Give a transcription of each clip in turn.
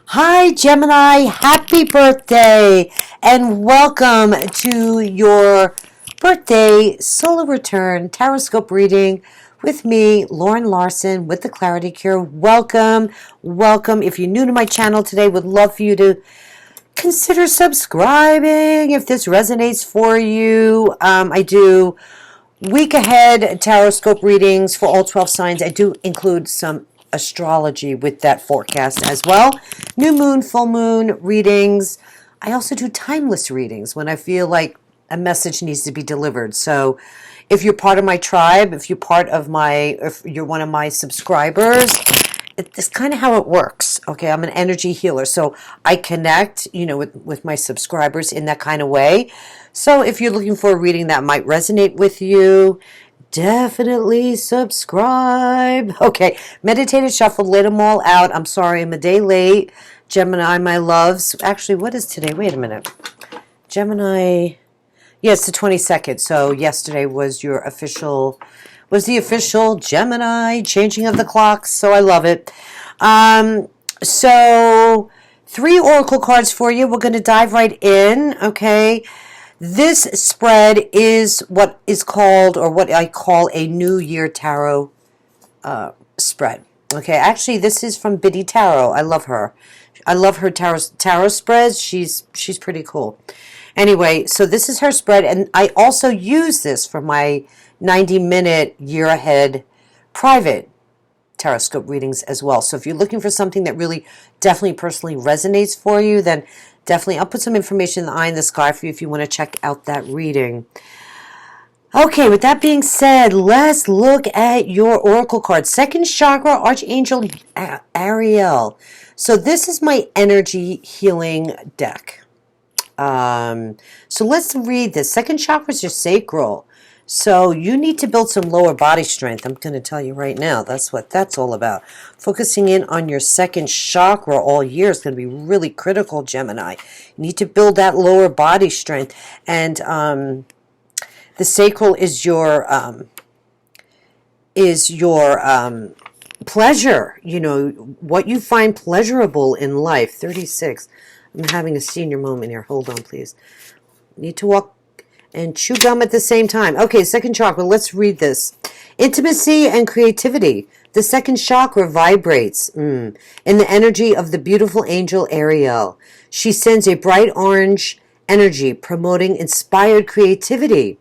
Hi, Gemini. Happy birthday and welcome to your birthday solar return Taroscope reading with me, Lauren Larson, with the Clarity Cure. Welcome, welcome. If you're new to my channel today, would love for you to consider subscribing if this resonates for you. I do week ahead Taroscope readings for all 12 signs. I do include some astrology with that forecast as well. New moon, full moon readings. I also do timeless readings when I feel like a message needs to be delivered. So if you're part of my tribe, if you're one of my subscribers, it's kind of how it works. Okay, I'm an energy healer, so I connect, with my subscribers in that kind of way. So if you're looking for a reading that might resonate with you, definitely subscribe. Okay, meditated shuffle, laid them all out. I'm sorry, I'm a day late. Gemini, my loves. Actually, what is today? Wait a minute. Gemini. Yes, the 22nd. So yesterday was the official Gemini changing of the clocks. So I love it. So 3 oracle cards for you. We're going to dive right in. Okay. This spread is what is called, or what I call, a New Year Tarot spread. Okay, actually, this is from Biddy Tarot. I love her. I love her tarot spreads. She's pretty cool. Anyway, so this is her spread, and I also use this for my 90-minute year ahead private Taroscope readings as well. So if you're looking for something that really definitely personally resonates for you, then definitely I'll put some information in the eye in the sky for you if you want to check out that reading. Okay, with that being said, let's look at your oracle card. Second chakra, Archangel Arielle. So this is my energy healing deck. So let's read this. Second chakra is your sacral. So you need to build some lower body strength. I'm going to tell you right now. That's what that's all about. Focusing in on your second chakra all year is going to be really critical, Gemini. You need to build that lower body strength. And the sacral is your pleasure. What you find pleasurable in life. 36. I'm having a senior moment here. Hold on, please. Need to walk and chew gum at the same time. Okay, second chakra. Let's read this. Intimacy and creativity. The second chakra vibrates in the energy of the beautiful angel Arielle. She sends a bright orange energy promoting inspired creativity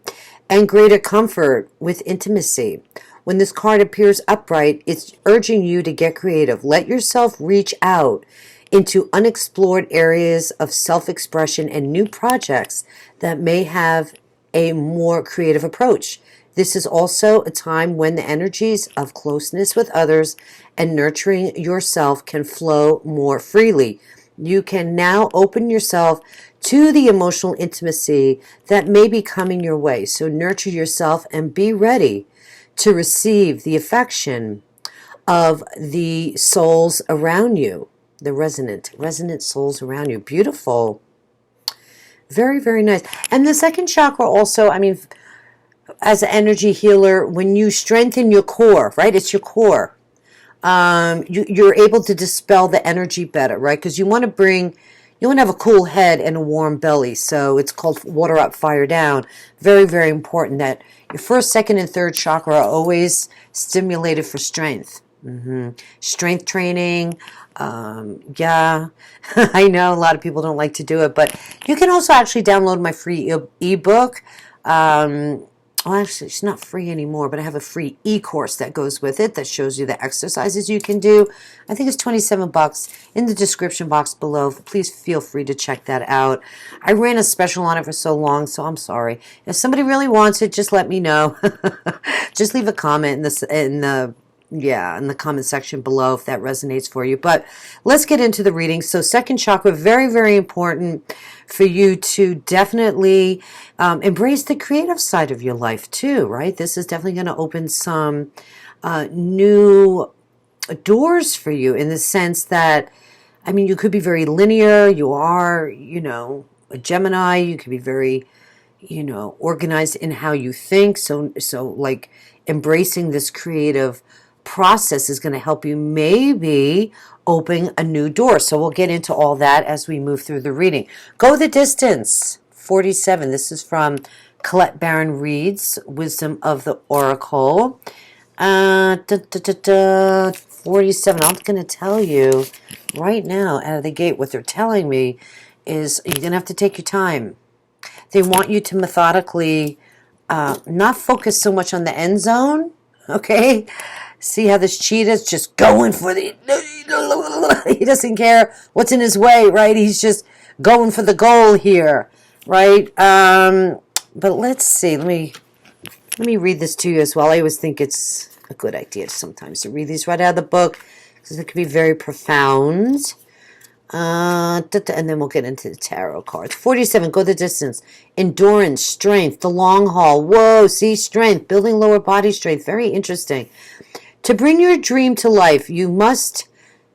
and greater comfort with intimacy. When this card appears upright, it's urging you to get creative. Let yourself reach out into unexplored areas of self-expression and new projects that may have a more creative approach. This is also a time when the energies of closeness with others and nurturing yourself can flow more freely. You can now open yourself to the emotional intimacy that may be coming your way. So nurture yourself and be ready to receive the affection of the souls around you. The resonant souls around you. Beautiful. Very, very nice. And the second chakra also, as an energy healer, when you strengthen your core, right? It's your core. You're able to dispel the energy better, right? Because you want to have a cool head and a warm belly. So it's called water up, fire down. Very, very important that your first, second, and third chakra are always stimulated for strength. Strength training. Yeah, I know a lot of people don't like to do it, but you can also actually download my free ebook. Well, actually, it's not free anymore, but I have a free eCOURSE that goes with it that shows you the exercises you can do. I think it's $27 in the description box below. Please feel free to check that out. I ran a special on it for so long, so I'm sorry. If somebody really wants it, just let me know. Just leave a comment in the comment section below if that resonates for you. But let's get into the reading. So second chakra, very, very important for you to definitely embrace the creative side of your life too, right? This is definitely going to open some new doors for you in the sense that, you could be very linear. You are, a Gemini. You could be very, organized in how you think. So like embracing this creative process is going to help you maybe open a new door. So we'll get into all that as we move through the reading. Go the distance. 47. This is from Colette Baron Reed's Wisdom of the Oracle. 47. I'm going to tell you right now out of the gate what they're telling me is you're going to have to take your time. They want you to methodically not focus so much on the end zone, okay? See how this cheetah's just going for the... He doesn't care what's in his way, right? He's just going for the goal here, right? But let's see. Let me read this to you as well. I always think it's a good idea sometimes to read these right out of the book because it can be very profound. And then we'll get into the tarot cards. 47, go the distance. Endurance, strength, the long haul. Whoa, see, strength, building lower body strength. Very interesting. To bring your dream to life, you must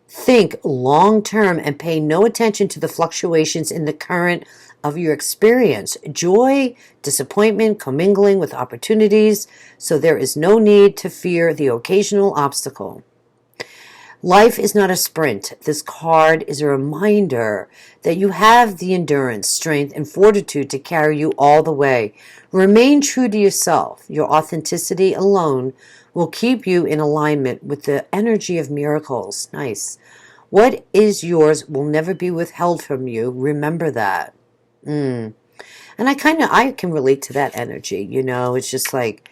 think long term and pay no attention to the fluctuations in the current of your experience. Joy, disappointment, commingling with opportunities, so there is no need to fear the occasional obstacle. Life is not a sprint. This card is a reminder that you have the endurance, strength, and fortitude to carry you all the way. Remain true to yourself. Your authenticity alone will keep you in alignment with the energy of miracles. Nice. What is yours will never be withheld from you. Remember that. And I can relate to that energy. You know, it's just like,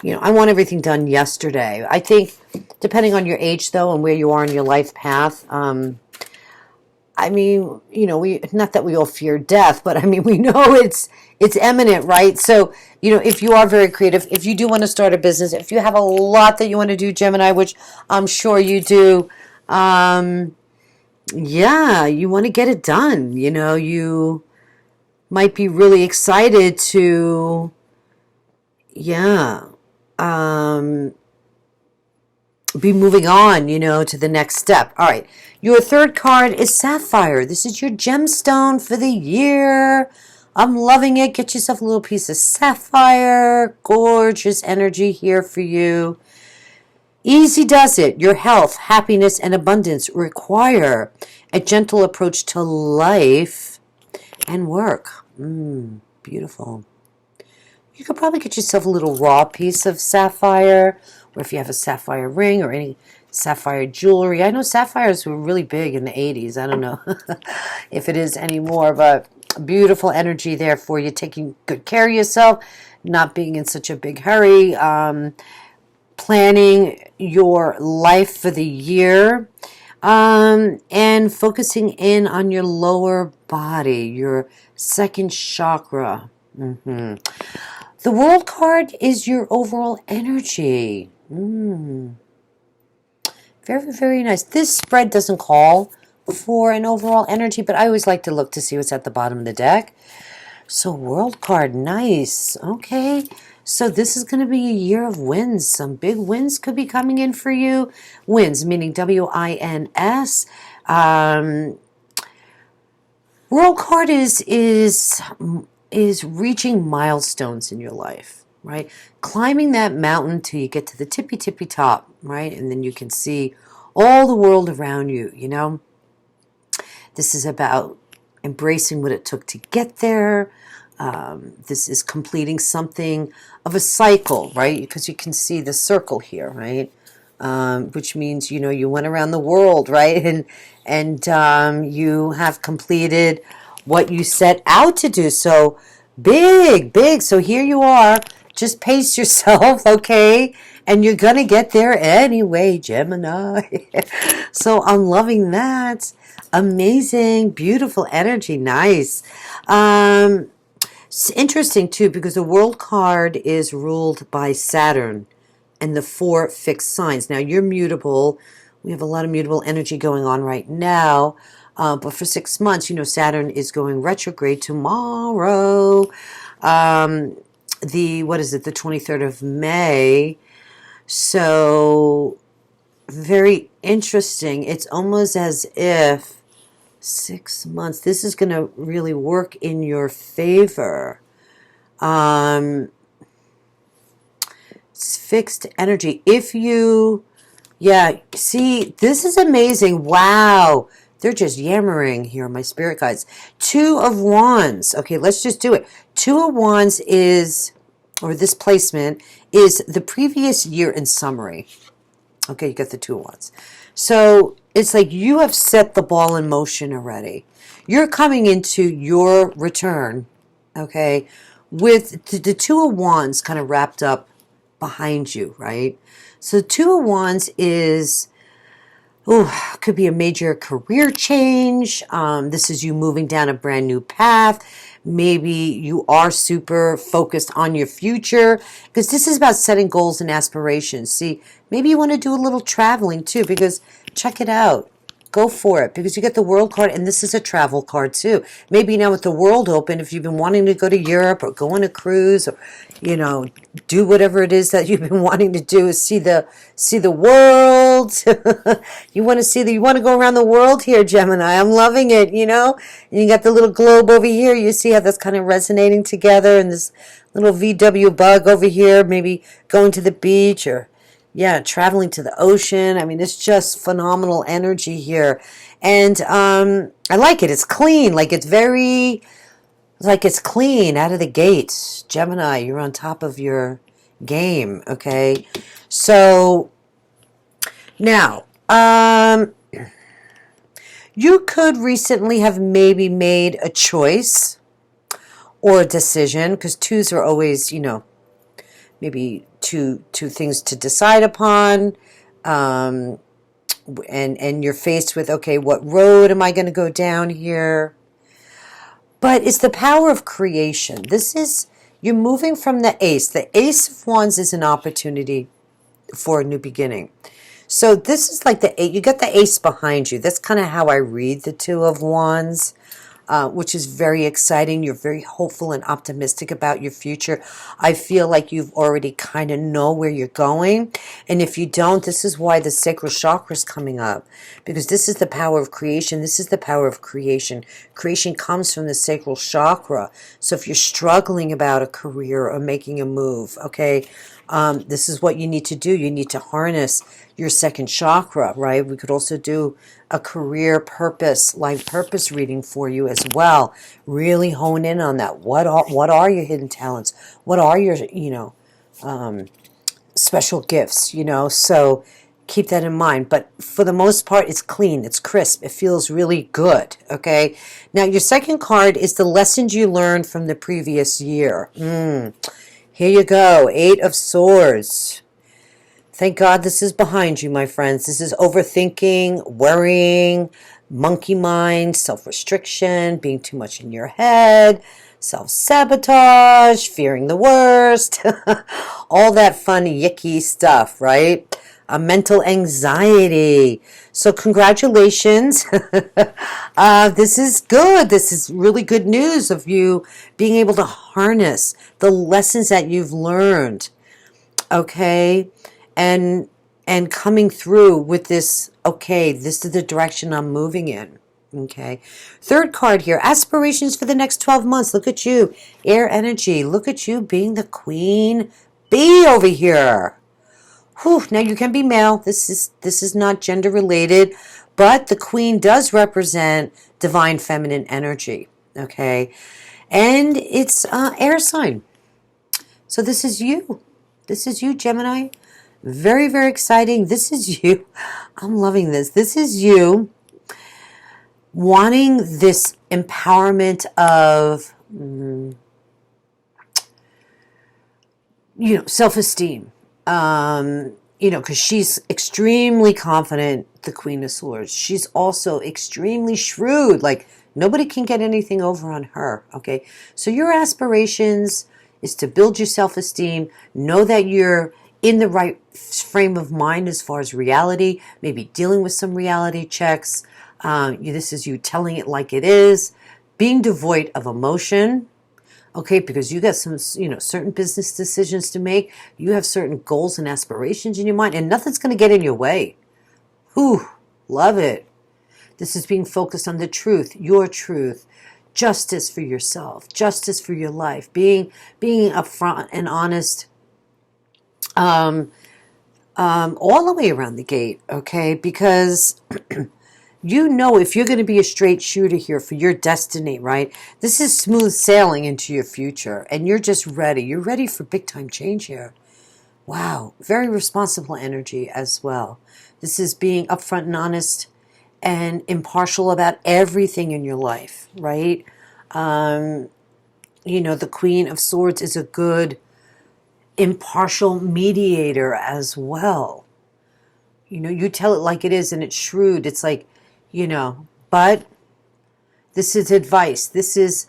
you know, I want everything done yesterday. I think, depending on your age, though, and where you are in your life path, I mean, you know, not that we all fear death, but I mean, we know it's imminent, right? So, you know, if you are very creative, if you do want to start a business, if you have a lot that you want to do, Gemini, which I'm sure you do, yeah, you want to get it done. You know, you might be really excited to, yeah, be moving on, you know, to the next step. All right. Your third card is Sapphire. This is your gemstone for the year. I'm loving it. Get yourself a little piece of sapphire. Gorgeous energy here for you. Easy does it. Your health, happiness, and abundance require a gentle approach to life and work. Beautiful. You could probably get yourself a little raw piece of sapphire, or if you have a sapphire ring or any sapphire jewelry. I know sapphires were really big in the 80s. I don't know if it is anymore, but beautiful energy there for you, taking good care of yourself, not being in such a big hurry, planning your life for the year, and focusing in on your lower body, your second chakra. The World card is your overall energy. Very, very nice. This spread doesn't call for an overall energy, but I always like to look to see what's at the bottom of the deck. So World card, nice. Okay. So this is going to be a year of wins. Some big wins could be coming in for you. Wins, meaning W-I-N-S. World card is reaching milestones in your life, right? Climbing that mountain till you get to the tippy top, right? And then you can see all the world around you, you know? This is about embracing what it took to get there. This is completing something of a cycle, right? Because you can see the circle here, right? Which means, you know, you went around the world, right? And you have completed what you set out to do. So big. So here you are. Just pace yourself, okay? And you're going to get there anyway, Gemini. So I'm loving that. Amazing, beautiful energy. Nice. It's interesting, too, because the World card is ruled by Saturn and the 4 fixed signs. Now, you're mutable. We have a lot of mutable energy going on right now. But for 6 months, you know, Saturn is going retrograde tomorrow. The 23rd of May. So, very interesting. It's almost as if 6 months, this is going to really work in your favor. It's fixed energy. If you Yeah, see, this is amazing. Wow. They're just yammering here, my spirit guides. Two of Wands. Okay, let's just do it. Two of Wands is, or this placement, is the previous year in summary. Okay, you got the Two of Wands. So it's like you have set the ball in motion already. You're coming into your return, okay, with the Two of Wands kind of wrapped up behind you, right? So Two of Wands is, oh, could be a major career change. This is you moving down a brand new path. Maybe you are super focused on your future, because this is about setting goals and aspirations. See, maybe you want to do a little traveling too, because check it out. Go for it, because you get the World card, and this is a travel card too. Maybe now with the World open, if you've been wanting to go to Europe or go on a cruise, or do whatever it is that you've been wanting to do, is see the world. You want to go around the world here, Gemini. I'm loving it. And you got the little globe over here. You see how that's kind of resonating together, and this little VW bug over here, maybe going to the beach, or yeah, traveling to the ocean. I mean, it's just phenomenal energy here. And I like it. It's clean. It's clean out of the gates. Gemini, you're on top of your game, okay? So, now, you could recently have maybe made a choice or a decision, because twos are always, maybe two things to decide upon, and you're faced with, okay, what road am I going to go down here? But it's the power of creation. You're moving from the Ace. The Ace of Wands is an opportunity for a new beginning. So this is like you got the Ace behind you. That's kind of how I read the Two of Wands. Which is very exciting. You're very hopeful and optimistic about your future. I feel like you've already kind of know where you're going. And if you don't, this is why the sacral chakra is coming up. Because this is the power of creation. This is the power of creation. Creation comes from the sacral chakra. So if you're struggling about a career or making a move, okay, this is what you need to do. You need to harness your second chakra, right? We could also do a career purpose, life purpose reading for you as well. Really hone in on that. What are your hidden talents? What are your, special gifts, So keep that in mind. But for the most part, it's clean, it's crisp, it feels really good, okay? Now, your second card is the lessons you learned from the previous year. Here you go, Eight of Swords. Thank God this is behind you, my friends. This is overthinking, worrying, monkey mind, self-restriction, being too much in your head, self-sabotage, fearing the worst, all that fun, yicky stuff, right? A mental anxiety. So congratulations. This is good. This is really good news of you being able to harness the lessons that you've learned, okay? And coming through with this, okay, this is the direction I'm moving in, okay? Third card here, aspirations for the next 12 months. Look at you, air energy. Look at you being the queen bee over here. Whew, now you can be male. This is not gender related, but the queen does represent divine feminine energy, okay? And it's air sign. So this is you. This is you, Gemini. Very, very exciting. This is you. I'm loving this. This is you wanting this empowerment of, self-esteem. Because she's extremely confident, the Queen of Swords. She's also extremely shrewd. Like, nobody can get anything over on her, okay? So your aspirations is to build your self-esteem, know that you're in the right frame of mind as far as reality, maybe dealing with some reality checks. This is you telling it like it is, being devoid of emotion, okay, because you got some, certain business decisions to make. You have certain goals and aspirations in your mind, and nothing's going to get in your way. Whew, love it. This is being focused on the truth, your truth, justice for yourself, justice for your life, being upfront and honest all the way around the gate, okay? Because you know if you're going to be a straight shooter here for your destiny, right? This is smooth sailing into your future, and you're just ready. You're ready for big time change here. Wow, very responsible energy as well. This is being upfront and honest and impartial about everything in your life, right? You know, the Queen of Swords is a good impartial mediator as well. You know, you tell it like it is and it's shrewd. It's like, you know, but this is advice. This is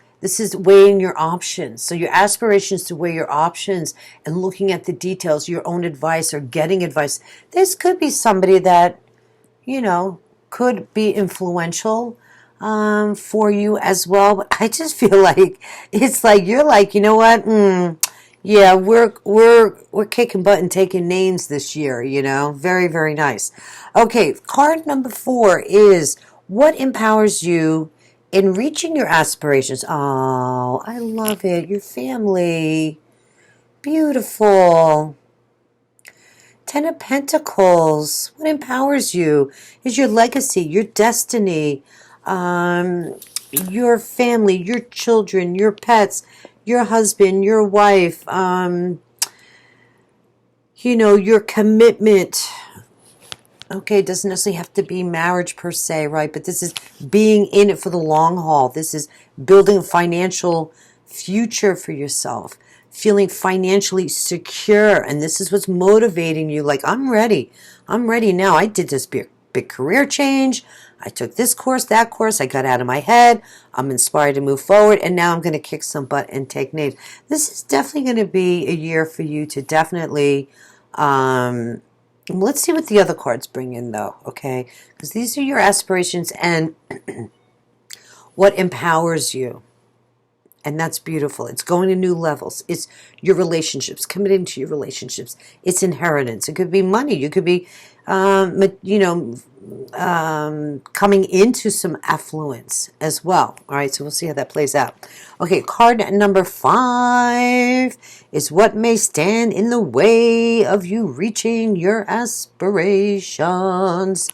weighing your options. So your aspirations to weigh your options and looking at the details, your own advice or getting advice. This could be somebody that, you know, could be influential for you as well. But I just feel like it's like you're like, you know what? Yeah, we're kicking butt and taking names this year, you know. Very, very nice. Okay, card number 4 is what empowers you in reaching your aspirations. Oh, I love it. Your family. Beautiful. 10 of Pentacles. What empowers you is your legacy, your destiny, your family, your children, your pets, your husband, your wife, you know, your commitment. Okay, it doesn't necessarily have to be marriage per se, right? But this is being in it for the long haul. This is building a financial future for yourself, feeling financially secure. And this is what's motivating you. Like, I'm ready. I'm ready now. I did this big career change. I took this course, that course. I got out of my head. I'm inspired to move forward. And now I'm going to kick some butt and take names. This is definitely going to be a year for you to definitely... let's see what the other cards bring in, though, okay? Because these are your aspirations and what empowers you. And that's beautiful. It's going to new levels. It's your relationships, committing to your relationships. It's inheritance. It could be money. You could be, you know, coming into some affluence as well. All right, so we'll see how that plays out. Okay, card number 5 is what may stand in the way of you reaching your aspirations.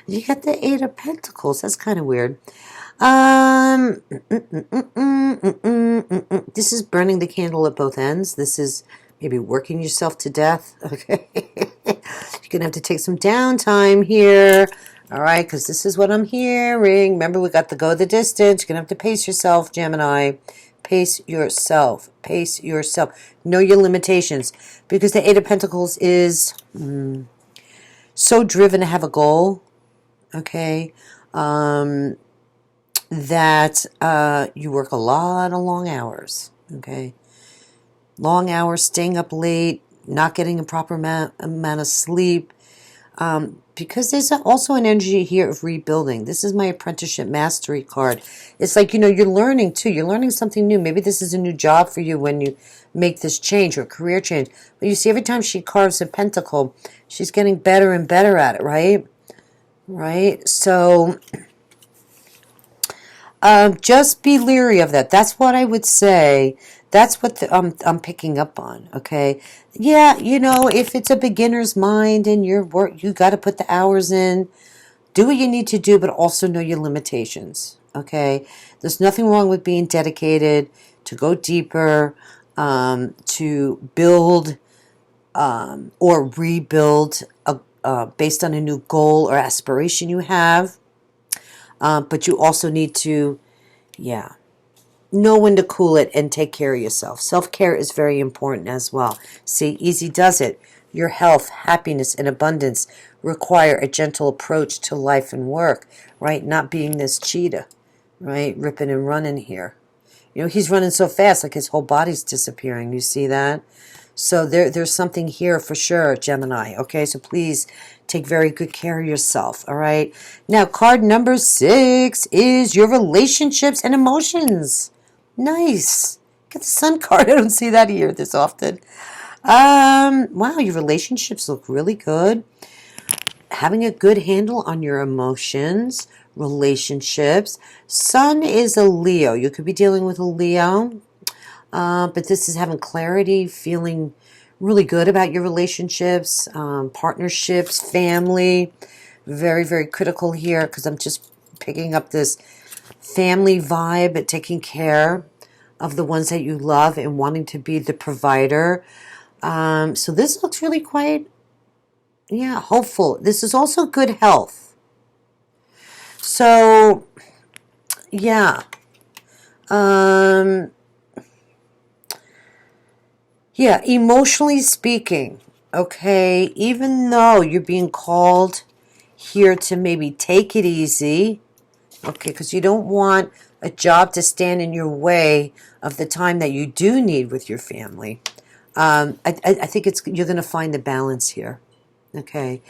You got the 8 of Pentacles. That's kind of weird. This is burning the candle at both ends. This is maybe working yourself to death. Okay. You're going to have to take some downtime here. All right, because this is what I'm hearing. Remember, we got the go the distance. You're going to have to pace yourself, Gemini. Pace yourself. Pace yourself. Know your limitations. Because the 8 of Pentacles is so driven to have a goal. Okay. That you work a lot of long hours, okay? Long hours, staying up late, not getting a proper amount of sleep, because there's also an energy here of rebuilding. This is my apprenticeship mastery card. It's like, you know, you're learning too. You're learning something new. Maybe this is a new job for you when you make this change or career change. But you see, every time she carves a pentacle, she's getting better and better at it, right? Right? So... just be leery of that. That's what I would say. That's what I'm picking up on. Okay. Yeah. You know, if it's a beginner's mind and your work, you got to put the hours in, do what you need to do, but also know your limitations. Okay. There's nothing wrong with being dedicated to go deeper, to build, or rebuild, based on a new goal or aspiration you have. But you also need to, know when to cool it and take care of yourself. Self-care is very important as well. See, easy does it. Your health, happiness, and abundance require a gentle approach to life and work, right? Not being this cheetah, right? Ripping and running here. You know, he's running so fast, like his whole body's disappearing. You see that? So there's something here for sure, Gemini. Okay, so please take very good care of yourself. All right. Now, card number 6 is your relationships and emotions. Nice. Get the Sun card. I don't see that here this often. Wow, your relationships look really good. Having a good handle on your emotions, relationships. Sun is a Leo. You could be dealing with a Leo. But this is having clarity, feeling really good about your relationships, partnerships, family. Very, very critical here because I'm just picking up this family vibe at taking care of the ones that you love and wanting to be the provider. So this looks really quite, yeah, hopeful. This is also good health. So, yeah. Yeah, emotionally speaking, okay, even though you're being called here to maybe take it easy, okay, because you don't want a job to stand in your way of the time that you do need with your family. I think you're going to find the balance here, okay.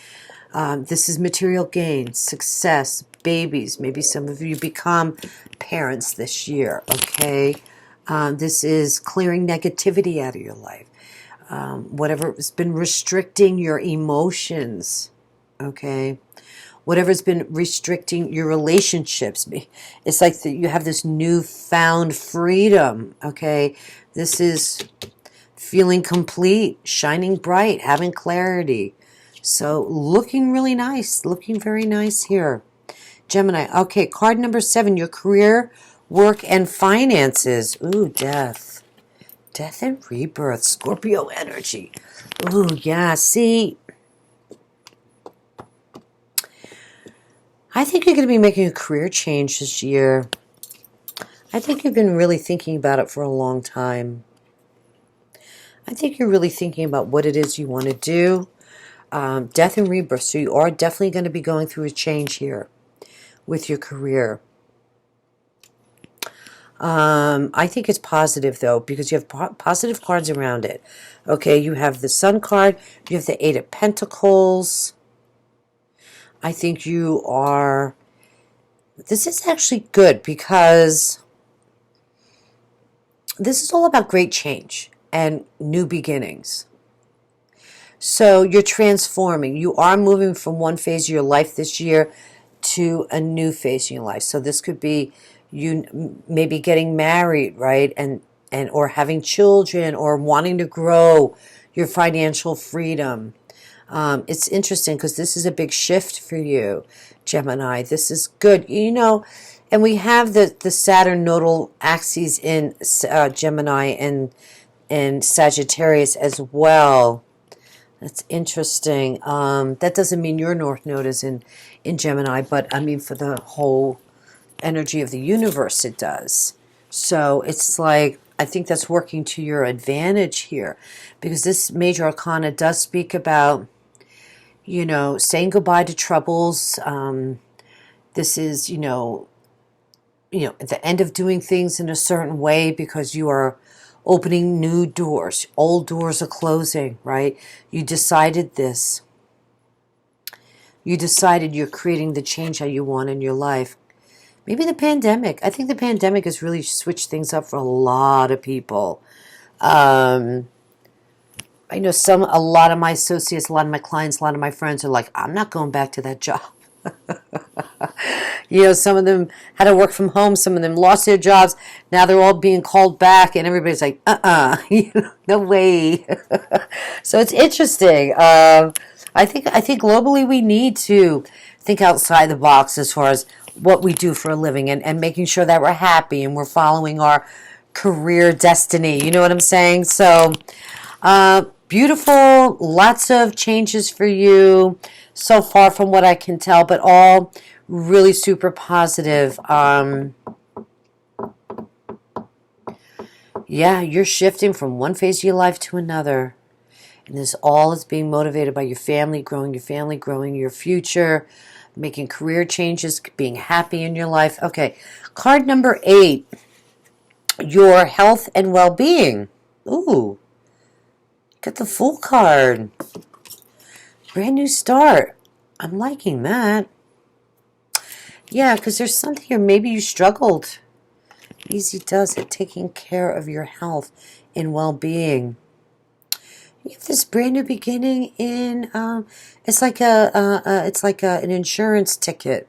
This is material gain, success, babies. Maybe some of you become parents this year, okay. This is clearing negativity out of your life. Whatever has been restricting your emotions, okay. Whatever's been restricting your relationships. It's like you have this newfound freedom, okay. This is feeling complete, shining bright, having clarity. So looking really nice, looking very nice here. Gemini, okay, card number 7, your career, work, and finances. Ooh, death. Death and rebirth, Scorpio energy. Ooh, yeah, see, I think you're going to be making a career change this year. I think you've been really thinking about it for a long time. I think you're really thinking about what it is you want to do. Death and rebirth, so you are definitely going to be going through a change here with your career. I think it's positive, though, because you have positive cards around it. Okay, you have the Sun card, you have the 8 of Pentacles. I think you are... This is actually good because this is all about great change and new beginnings. So you're transforming. You are moving from one phase of your life this year to a new phase in your life. So this could be you maybe getting married, right? And or having children or wanting to grow your financial freedom. It's interesting because this is a big shift for you, Gemini. This is good. You know, and we have the Saturn nodal axes in Gemini and Sagittarius as well. That's interesting. That doesn't mean your North Node is in Gemini, but I mean for the whole energy of the universe it does. So it's like, I think that's working to your advantage here because this major arcana does speak about, you know, saying goodbye to troubles. This is, you know, at the end of doing things in a certain way because you are opening new doors. Old doors are closing, right? You decided this. You decided you're creating the change that you want in your life. Maybe the pandemic. I think the pandemic has really switched things up for a lot of people. I know a lot of my associates, a lot of my clients, a lot of my friends are like, I'm not going back to that job. You know, some of them had to work from home. Some of them lost their jobs. Now they're all being called back, and everybody's like, you know, no way. So it's interesting. I think globally we need to think outside the box as far as what we do for a living and making sure that we're happy and we're following our career destiny. You know what I'm saying? So, beautiful. Lots of changes for you so far from what I can tell, but all really super positive. Yeah, you're shifting from one phase of your life to another. And this all is being motivated by your family, growing your future, making career changes, being happy in your life. Okay, card number 8, your health and well-being. Ooh, got the Fool card. Brand new start. I'm liking that. Yeah, because there's something here. Maybe you struggled. Easy does it, taking care of your health and well-being. You have this brand new beginning in. It's like an insurance ticket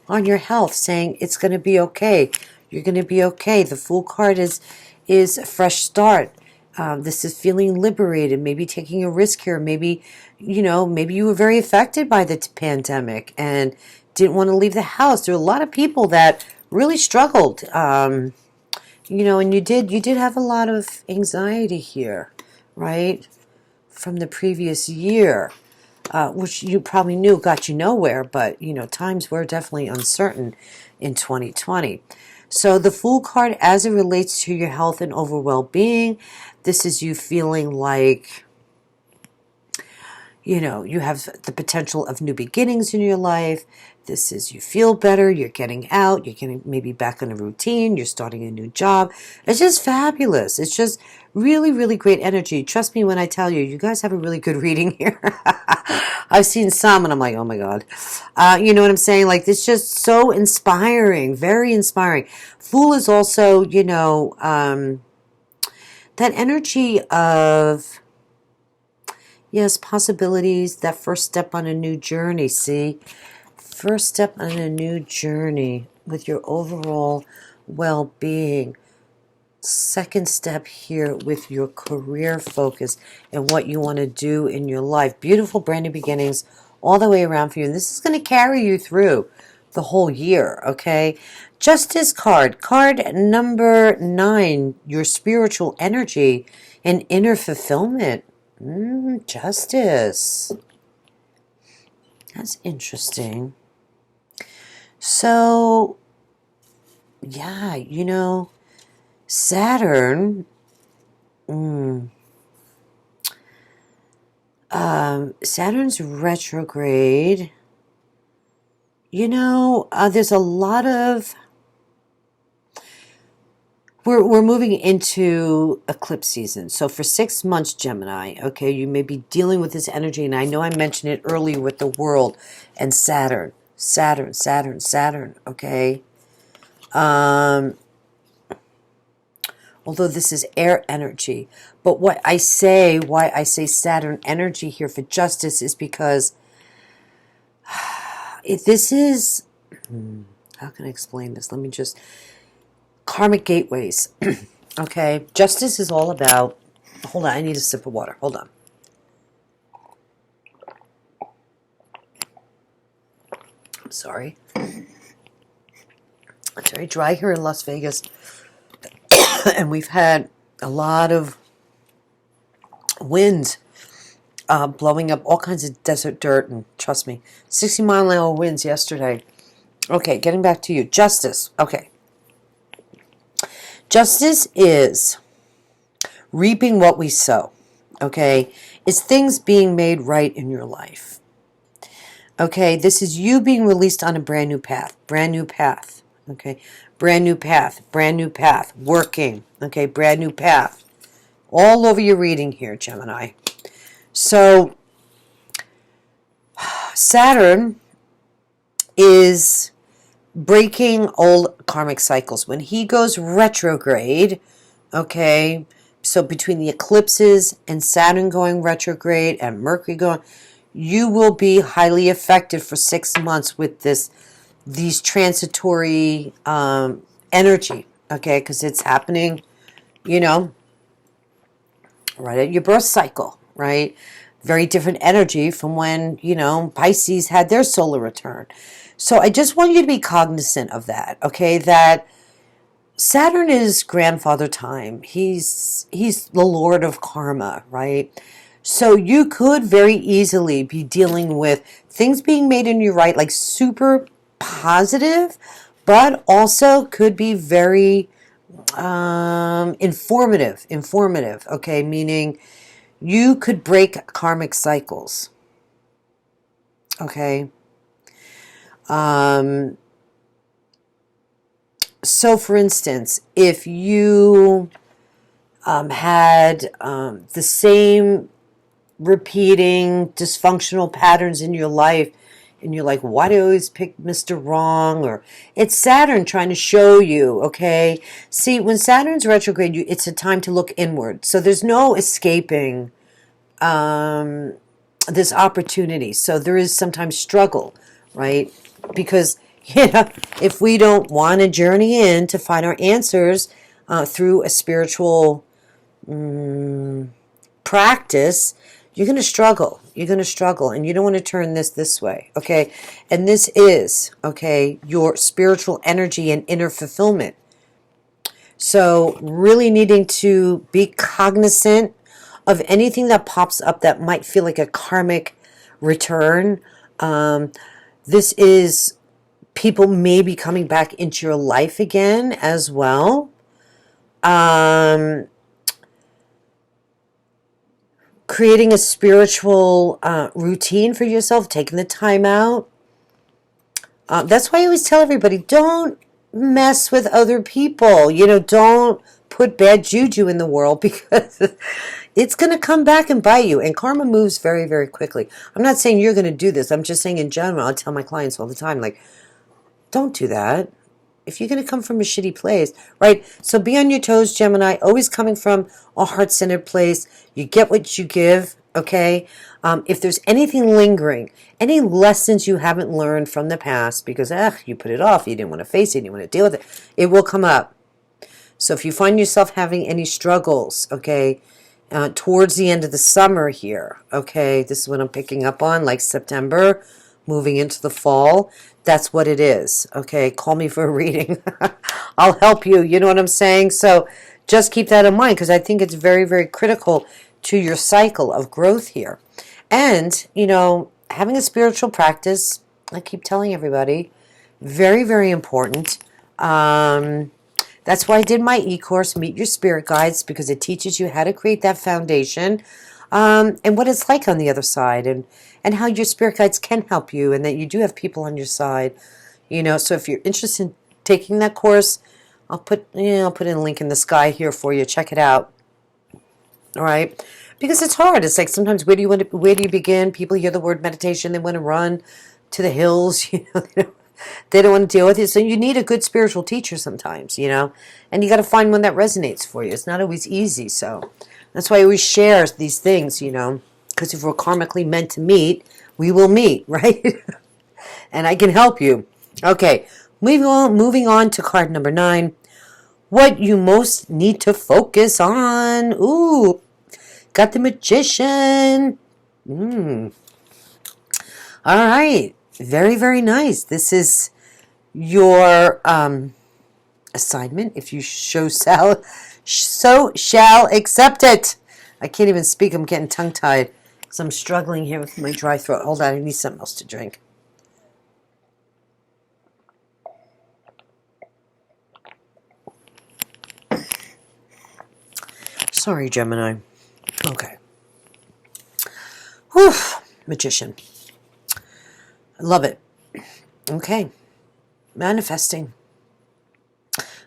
on your health, saying it's going to be okay. You're going to be okay. The Fool card is a fresh start. This is feeling liberated, maybe taking a risk here. Maybe, maybe you were very affected by the pandemic and didn't want to leave the house. There are a lot of people that really struggled, and you did have a lot of anxiety here, right? From the previous year, which you probably knew got you nowhere, but, times were definitely uncertain in 2020. So the Fool card, as it relates to your health and overall well-being, this is you feeling like, you have the potential of new beginnings in your life. This is you feel better, you're getting out, you're getting maybe back on a routine, you're starting a new job. It's just fabulous. It's just really, really great energy. Trust me when I tell you, you guys have a really good reading here. I've seen some and I'm like, oh my God. You know what I'm saying? Like, it's just so inspiring, very inspiring. Fool is also, that energy of, yes, possibilities, that first step on a new journey, see? First step on a new journey with your overall well-being. Second step here with your career focus and what you want to do in your life. Beautiful brand new beginnings all the way around for you. And this is going to carry you through the whole year, okay? Justice card number 9, your spiritual energy and inner fulfillment. Justice. That's interesting. So, yeah, Saturn, Saturn's retrograde. There's a lot of, we're moving into eclipse season. So for 6 months, Gemini, okay, you may be dealing with this energy. And I know I mentioned it earlier with the world and Saturn, okay? Although this is air energy. But why I say Saturn energy here for justice is because this is, how can I explain this? Let me just, karmic gateways. Okay, justice is all about, hold on, I need a sip of water. Hold on. I'm sorry. It's very dry here in Las Vegas. And we've had a lot of winds blowing up all kinds of desert dirt. And trust me, 60-mile-an-hour winds yesterday. Okay, getting back to you. Justice. Okay. Justice is reaping what we sow. Okay? It's things being made right in your life. Okay? This is you being released on a brand new path. Brand new path. Okay? Brand new path. Brand new path. Working. Okay? Brand new path. All over your reading here, Gemini. So, Saturn is breaking old karmic cycles. When he goes retrograde, okay, so between the eclipses and Saturn going retrograde and Mercury going, you will be highly affected for 6 months with these transitory energy, okay, because it's happening, right at your birth cycle, right? Very different energy from when, Pisces had their solar return. So I just want you to be cognizant of that, okay? That Saturn is grandfather time. He's the Lord of karma, right? So you could very easily be dealing with things being made in you right, like super positive, but also could be very informative, okay? Meaning you could break karmic cycles, okay? So for instance, if you had the same repeating dysfunctional patterns in your life, and you're like, why do I always pick Mr. Wrong? Or it's Saturn trying to show you, okay? See, when Saturn's retrograde, it's a time to look inward. So there's no escaping this opportunity. So there is sometimes struggle, right? Because, if we don't want to journey in to find our answers through a spiritual, practice, you're going to struggle. You're going to struggle, and you don't want to turn this way, okay? And this is, okay, your spiritual energy and inner fulfillment. So really needing to be cognizant of anything that pops up that might feel like a karmic return. This is people may be coming back into your life again as well. Creating a spiritual routine for yourself, taking the time out. That's why I always tell everybody, don't mess with other people. You know, don't put bad juju in the world, because it's going to come back and bite you. And karma moves very, very quickly. I'm not saying you're going to do this. I'm just saying in general, I tell my clients all the time, like, don't do that. If you're going to come from a shitty place, right? So be on your toes, Gemini, always coming from a heart-centered place. You get what you give, okay? If there's anything lingering, any lessons you haven't learned from the past, because you put it off, you didn't want to face it, you didn't want to deal with it, it will come up. So if you find yourself having any struggles, okay, towards the end of the summer here, okay, this is what I'm picking up on, like September, moving into the fall, that's what it is, okay? Call me for a reading. I'll help you, you know what I'm saying? So just keep that in mind, because I think it's very, very critical to your cycle of growth here. And, you know, having a spiritual practice, I keep telling everybody, very, very important. That's why I did my e-course, Meet Your Spirit Guides, because it teaches you how to create that foundation, and what it's like on the other side, and how your spirit guides can help you, and that you do have people on your side. You know, so if you're interested in taking that course, I'll put in a link in the sky here for you. Check it out. All right, because it's hard. It's like sometimes where do you begin? People hear the word meditation, they want to run to the hills. You know, they don't want to deal with it. So you need a good spiritual teacher sometimes. You know, and you got to find one that resonates for you. It's not always easy. So that's why I always share these things. You know, because if we're karmically meant to meet, we will meet, right? And I can help you. Okay, moving on to card number 9. What you most need to focus on. Ooh, got the Magician. All right, very, very nice. This is your assignment. If you so shall accept it. I can't even speak. I'm getting tongue-tied because I'm struggling here with my dry throat. Hold on, I need something else to drink. Sorry, Gemini. Okay. Whew. Magician. I love it. Okay. Manifesting.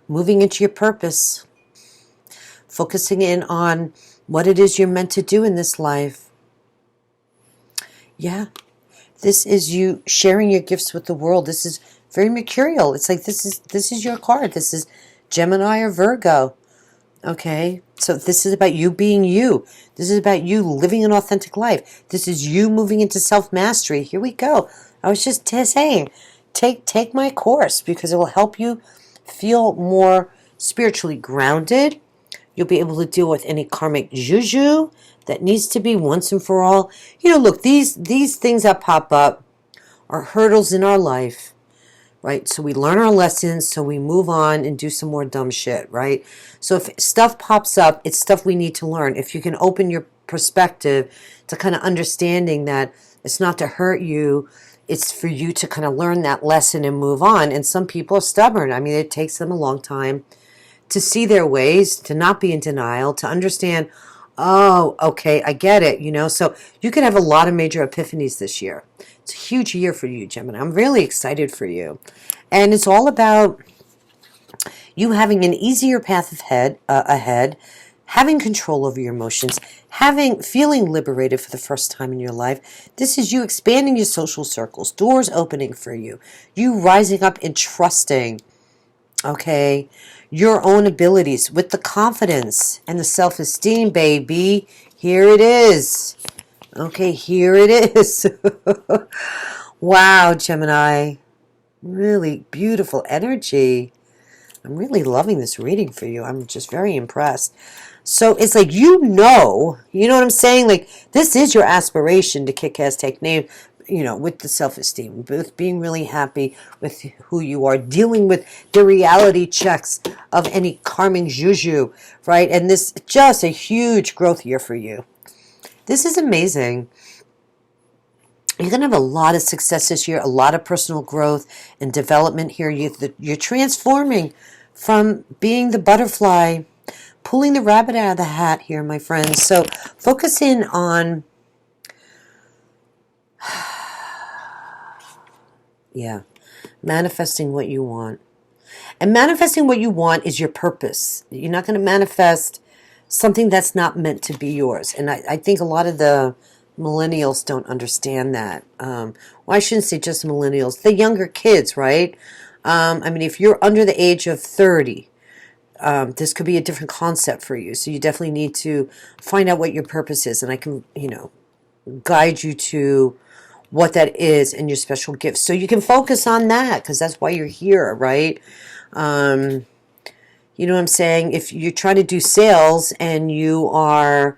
Moving into your purpose. Focusing in on what it is you're meant to do in this life. Yeah. This is you sharing your gifts with the world. This is very mercurial. It's like this is your card. This is Gemini or Virgo. Okay, so this is about you being you. This is about you living an authentic life. This is you moving into self-mastery. Here we go. I was just saying, take my course, because it will help you feel more spiritually grounded. You'll be able to deal with any karmic juju that needs to be once and for all. You know, look, these things that pop up are hurdles in our life. Right? So we learn our lessons, so we move on and do some more dumb shit, right? So if stuff pops up, it's stuff we need to learn. If you can open your perspective to kind of understanding that it's not to hurt you, it's for you to kind of learn that lesson and move on. And some people are stubborn. I mean, it takes them a long time to see their ways, to not be in denial, to understand, oh, okay, I get it, you know? So you could have a lot of major epiphanies this year. It's a huge year for you, Gemini. I'm really excited for you. And it's all about you having an easier path ahead, having control over your emotions, feeling liberated for the first time in your life. This is you expanding your social circles, doors opening for you, you rising up and trusting, okay, your own abilities with the confidence and the self-esteem, baby. Here it is. Okay, here it is. Wow, Gemini. Really beautiful energy. I'm really loving this reading for you. I'm just very impressed. So it's like, you know what I'm saying? Like, this is your aspiration to kick ass, take name, with the self-esteem, with being really happy with who you are, dealing with the reality checks of any karmic juju, right? And this just a huge growth year for you. This is amazing. You're going to have a lot of success this year, a lot of personal growth and development here. You're transforming from being the butterfly, pulling the rabbit out of the hat here, my friends. So focus in on, manifesting what you want. And manifesting what you want is your purpose. You're not going to manifest something that's not meant to be yours. And I think a lot of the millennials don't understand that. Well, I shouldn't say just millennials. The younger kids, right? I mean, if you're under the age of 30, this could be a different concept for you. So you definitely need to find out what your purpose is. And I can, guide you to what that is and your special gifts. So you can focus on that, because that's why you're here, right? You know what I'm saying? If you're trying to do sales and you're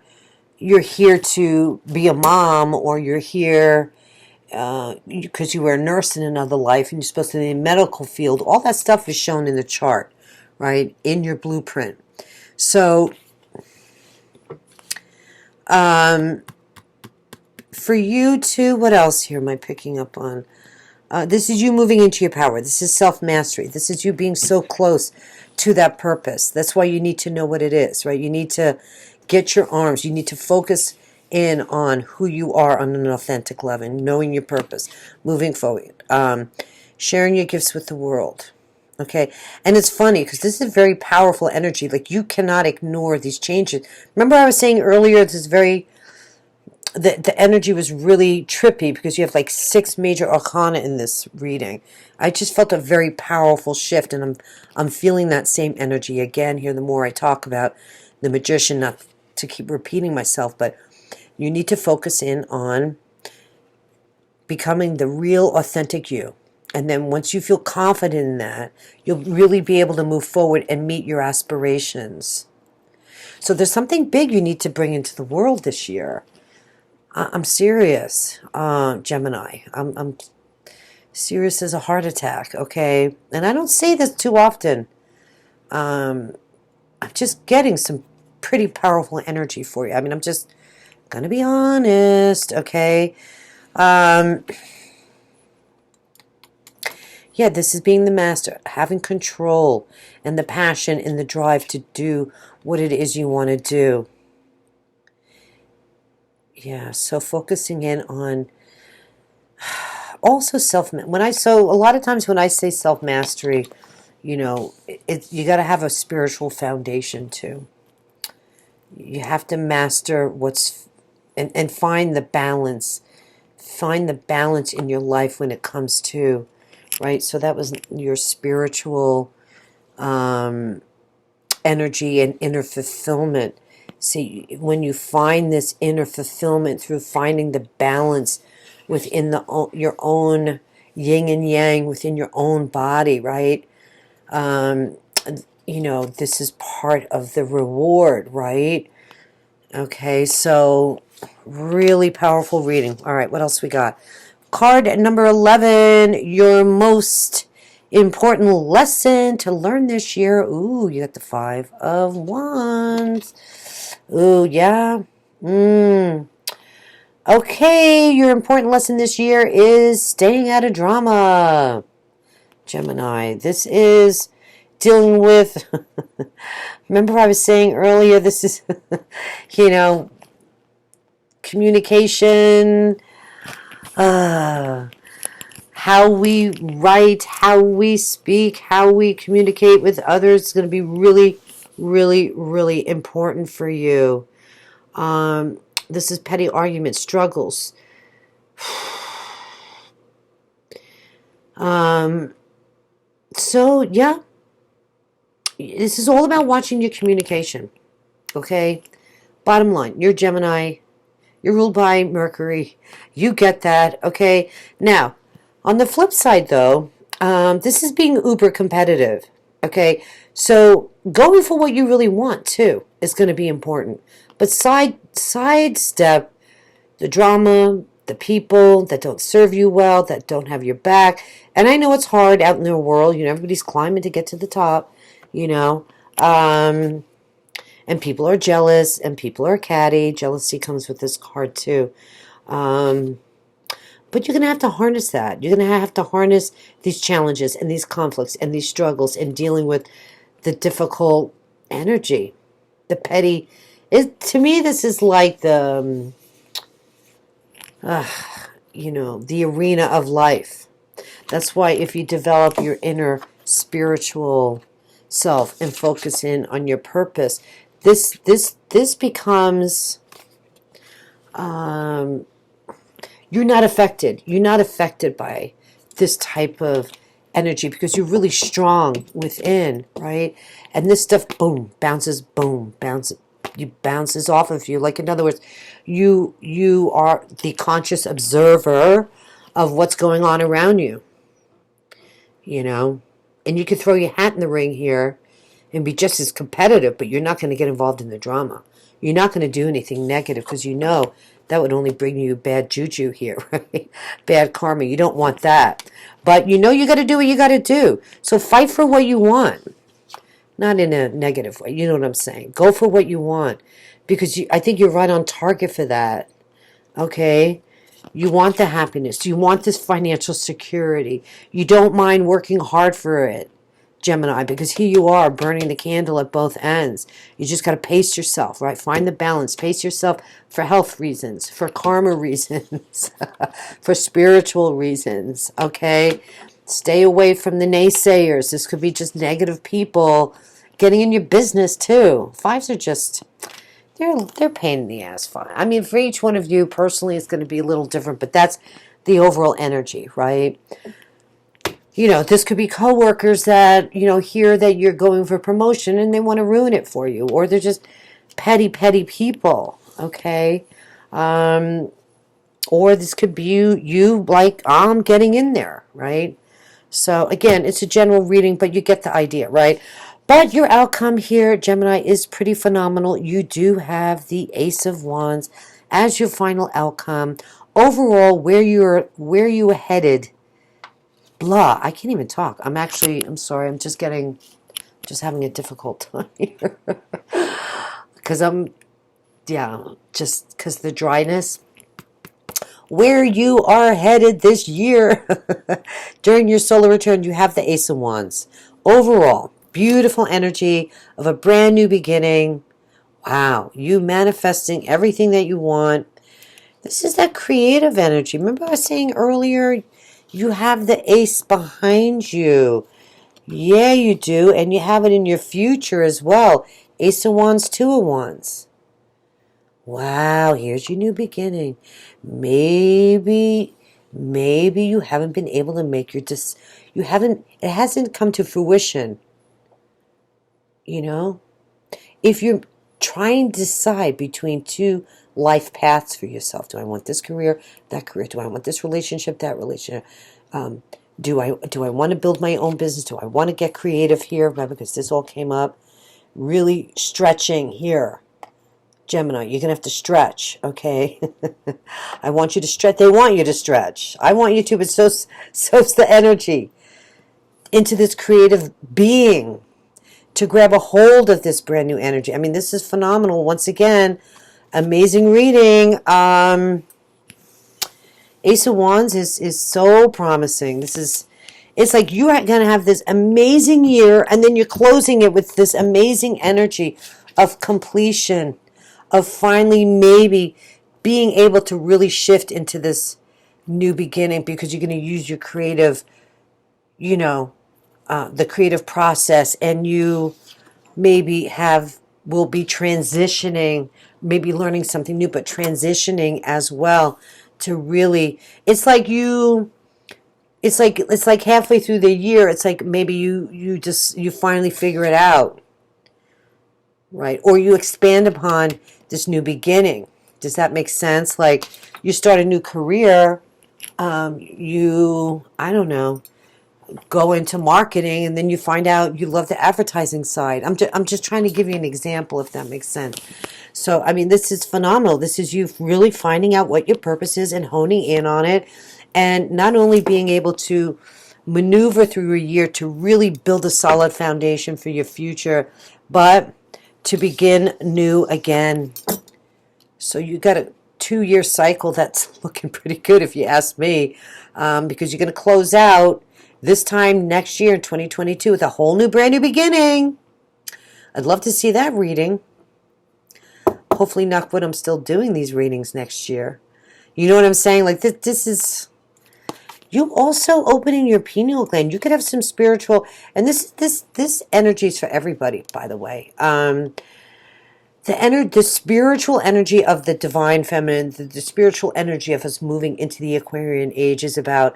here to be a mom, or you're here because you were a nurse in another life and you're supposed to be in the medical field, all that stuff is shown in the chart, right? In your blueprint. So, for you too, what else here am I picking up on? This is you moving into your power. This is self-mastery. This is you being so close to that purpose. That's why you need to know what it is, right? You need to get your arms. You need to focus in on who you are on an authentic level, knowing your purpose, moving forward, sharing your gifts with the world. Okay, and it's funny because this is a very powerful energy. Like, you cannot ignore these changes. Remember I was saying earlier, this is very, the energy was really trippy because you have like 6 major arcana in this reading. I just felt a very powerful shift, and I'm feeling that same energy again here the more I talk about the Magician, not to keep repeating myself, but you need to focus in on becoming the real authentic you. And then once you feel confident in that, you'll really be able to move forward and meet your aspirations. So there's something big you need to bring into the world this year. I'm serious, Gemini. I'm serious as a heart attack, okay? And I don't say this too often. I'm just getting some pretty powerful energy for you. I mean, I'm just going to be honest, okay? Yeah, this is being the master, having control and the passion and the drive to do what it is you want to do. Yeah, so focusing in on also a lot of times when I say self-mastery, you got to have a spiritual foundation too. You have to master and find the balance. Find the balance in your life when it comes to, right? So that was your spiritual energy and inner fulfillment. See, when you find this inner fulfillment through finding the balance within your own yin and yang, within your own body, right? This is part of the reward, right? Okay, so really powerful reading. All right, what else we got? Card number 11, your most important lesson to learn this year. Ooh, you got the 5 of Wands. Ooh, yeah. Okay, your important lesson this year is staying out of drama, Gemini. This is dealing with, remember I was saying earlier, this is, communication, how we write, how we speak, how we communicate with others is going to be really, really, really important for you. This is petty argument, struggles. So, yeah. This is all about watching your communication. Okay? Bottom line, you're Gemini. You're ruled by Mercury. You get that. Okay? Now, on the flip side, though, this is being uber competitive. Okay, so going for what you really want too is going to be important. But sidestep the drama, the people that don't serve you well, that don't have your back. And I know it's hard out in the world. You know, everybody's climbing to get to the top. You know, and people are jealous, and people are catty. Jealousy comes with this card too. But you're going to have to harness that. You're going to have to harness these challenges and these conflicts and these struggles and dealing with the difficult energy, the petty. To me, this is like the, you know, the arena of life. That's why if you develop your inner spiritual self and focus in on your purpose, this becomes, you're not affected. You're not affected by this type of energy because you're really strong within, right? And this stuff, boom, bounces off of you. Like, in other words, you are the conscious observer of what's going on around you, you know? And you can throw your hat in the ring here and be just as competitive, but you're not going to get involved in the drama. You're not going to do anything negative because you know that would only bring you bad juju here, right? Bad karma. You don't want that. But you know you got to do what you got to do. So fight for what you want. Not in a negative way. You know what I'm saying? Go for what you want. Because I think you're right on target for that. Okay? You want the happiness. You want this financial security. You don't mind working hard for it, Gemini, because here you are burning the candle at both ends. You just got to pace yourself, right? Find the balance. Pace yourself for health reasons, for karma reasons, for spiritual reasons, okay? Stay away from the naysayers. This could be just negative people getting in your business too. Fives are just, they're pain in the ass. I mean, for each one of you personally, it's going to be a little different, but that's the overall energy, right? You know, this could be coworkers that, you know, hear that you're going for promotion and they want to ruin it for you. Or they're just petty people, okay? Or this could be you like, I'm getting in there, right? So, again, it's a general reading, but you get the idea, right? But your outcome here, Gemini, is pretty phenomenal. You do have the Ace of Wands as your final outcome. Overall, where you headed, blah, I can't even talk. I'm sorry, I'm just having a difficult time here. Because just because the dryness. Where you are headed this year, during your solar return, you have the Ace of Wands. Overall, beautiful energy of a brand new beginning. Wow, you manifesting everything that you want. This is that creative energy. Remember I was saying earlier, you have the ace behind you. Yeah, you do. And you have it in your future as well. Ace of Wands, Two of Wands. Wow, here's your new beginning. Maybe you haven't been able to make it hasn't come to fruition. You know? If you're trying to decide between two life paths for yourself. Do I want this career, that career? Do I want this relationship, that relationship? Do I want to build my own business? Do I want to get creative here? Right, because this all came up. Really stretching here. Gemini, you're going to have to stretch, okay? I want you to stretch. They want you to stretch. I want you to, but so's the energy into this creative being to grab a hold of this brand new energy. I mean, this is phenomenal. Once again, amazing reading. Ace of Wands is so promising. It's like you are going to have this amazing year, and then you're closing it with this amazing energy of completion, of finally maybe being able to really shift into this new beginning because you're going to use your creative, the creative process, and you maybe will be transitioning, maybe learning something new, but transitioning as well to really, it's like halfway through the year, it's like maybe you finally figure it out, right? Or you expand upon this new beginning. Does that make sense? Like you start a new career, I don't know, go into marketing, and then you find out you love the advertising side. I'm just trying to give you an example, if that makes sense. So, I mean, this is phenomenal. This is you really finding out what your purpose is and honing in on it, and not only being able to maneuver through a year to really build a solid foundation for your future, but to begin new again. So you got a 2-year cycle that's looking pretty good, if you ask me, because you're going to close out this time next year, 2022, with a whole new, brand new beginning. I'd love to see that reading. Hopefully, knock wood, I'm still doing these readings next year. You know what I'm saying? Like, this is you also opening your pineal gland. You could have some spiritual, and this energy is for everybody, by the way. The spiritual energy of the divine feminine, the spiritual energy of us moving into the Aquarian age is about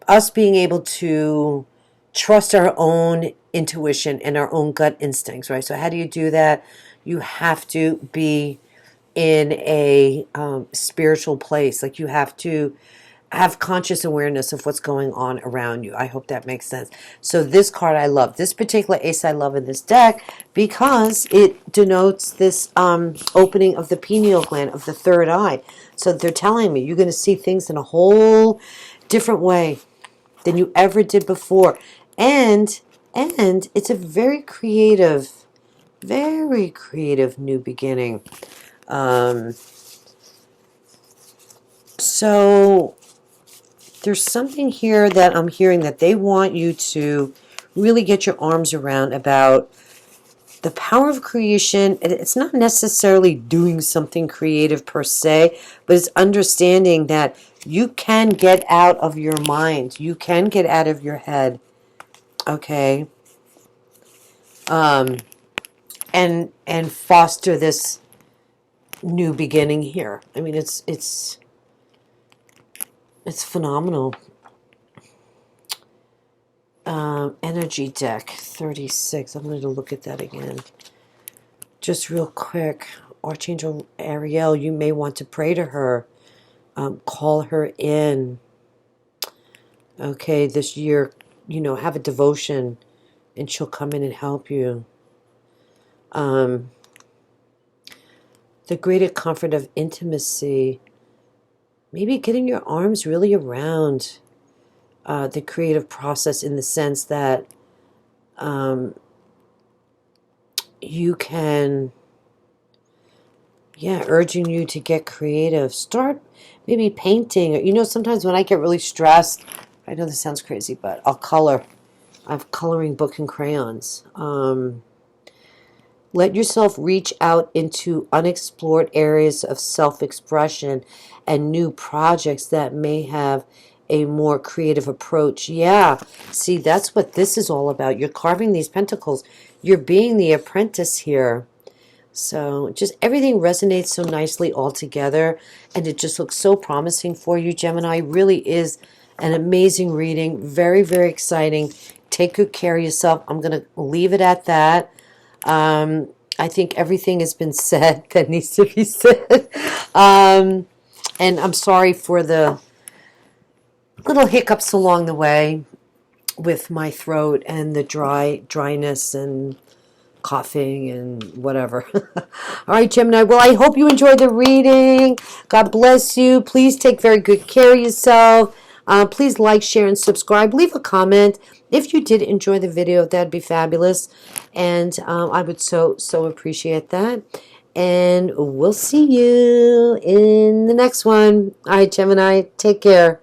us being able to trust our own intuition and our own gut instincts, right? So how do you do that? You have to be in a spiritual place. Like, you have to have conscious awareness of what's going on around you. I hope that makes sense. So this card I love. This particular ace I love in this deck because it denotes this opening of the pineal gland, of the third eye. So they're telling me you're going to see things in a whole different way than you ever did before. And it's a very creative new beginning. So there's something here that I'm hearing that they want you to really get your arms around about the power of creation. It's not necessarily doing something creative per se, but it's understanding that you can get out of your mind. You can get out of your head. Okay. And foster this new beginning here. I mean, it's phenomenal. Energy deck 36. I'm going to look at that again. Just real quick. Archangel Arielle, you may want to pray to her. Call her in. Okay, this year, have a devotion and she'll come in and help you. The greater comfort of intimacy. Maybe getting your arms really around the creative process, in the sense that you can, urging you to get creative. Start maybe painting. Sometimes when I get really stressed, I know this sounds crazy, but I'll color. I have a coloring book and crayons. Let yourself reach out into unexplored areas of self-expression and new projects that may have a more creative approach. Yeah, see, that's what this is all about. You're carving these pentacles. You're being the apprentice here. So just everything resonates so nicely all together, and it just looks so promising for you, Gemini. Really is an amazing reading. Very, very exciting. Take good care of yourself. I'm going to leave it at that. I think everything has been said that needs to be said. And I'm sorry for the little hiccups along the way with my throat and the dryness and coughing and whatever. All right, Gemini. Well, I hope you enjoyed the reading. God bless you. Please take very good care of yourself. Please like, share, and subscribe. Leave a comment. If you did enjoy the video, that'd be fabulous. And I would so appreciate that. And we'll see you in the next one. All right, Gemini. Take care.